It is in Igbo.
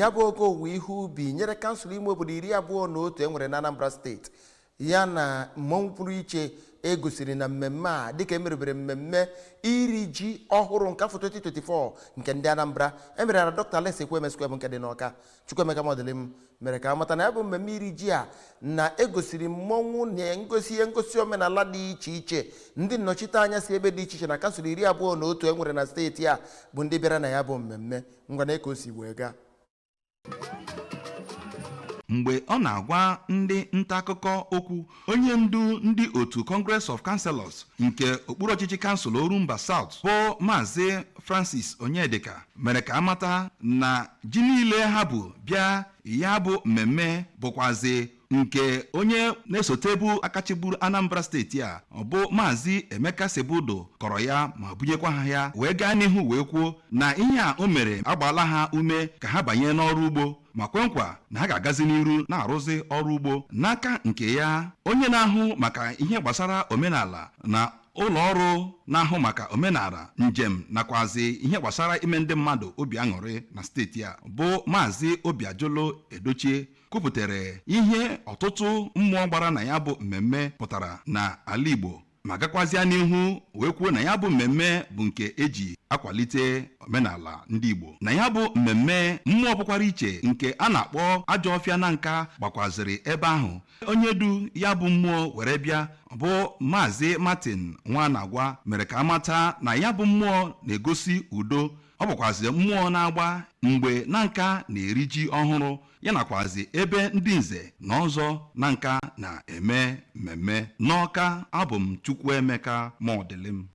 ya bụ oke owuwe ihe ubi nyere kansụl ime obodo 21 enwere na Anambra steeti ya na mmọnwụ pụrụ iche egosiri na mmemme a dịka emerubere mmemme iri ji ọhụrụ nke afọ 2024 nke ndị Anambra emere na Dr. Alex Ekwemesquare bụ nke dị n'Ọka. Chukwuemeka Modelim mere ka amata na ya bụ mmemme iri ji a na egosiri mmọnwụ na ngosi omenala dị iche iche ndị nnọchiteanya si ebe dị iche iche na kansụl 21 enwere na steeti a bụ ndị bịara na ya bụ mmemme ngwa na ka o si wee gaa. Mgbe ọ na-agwa ndị nta akụkọ okwu, onye ndu ndị otu Congress of Councillors nke okpuru ọchịchị kansụl Orumba South bụ Maazị Francis Onyedika mere ka amata na ji niile ha bụ bịa ya bụ mmemme bụkwazi nke onye na-esotebu akachiburu Anambra steeti a ọ bụ Maazị Emeka Sebudo kọrọ ya ma bunyekwa ha ya wee gaa n'ihu wee kwuo na ihe a o mere agbaala ha ume ka ha banye n'ọrụ ugbo ma kwe nkwa na ha ga-agazi n'iru na-arụzi ọrụ ugbo. N'aka nke ya, onye na-ahụ maka ihe gbasara omenala na ụlọ ọrụ na-ahụ maka omenala, njem nakwazi ihe gbasara ime ndị mmadụ obi aṅụrị na steeti a bụ Maazị Obiajolo Edochie kwupụtara ihe ọtụtụ mmụọ gbara na ya bụ mmemme pụtara na ala Igbo ma gakwazịa n'ihu wee kwuo na ya bụ mmemme bụ nke eji akwalite omenala ndị Igbo. Na ya bụ mmemme mmụọ pụkwara iche nke a na-akpọ Ajọfịa na Nka gbakwaziri ebe ahụ. Onye du ya bụ mmụọ were bịa bụ Maazị Martin Nwanagwa mere ka amata na ya bụ mmụọ na-egosi udo. Ọ bụkwazi mmụọ na-agba mgbe na Nka na-eri ji ọhụrụ ya nakwazi ebe ndị nze na ọzọ na Nka na-eme mmemme. N'Ọka, abụ m Chukwuemeka Modelim.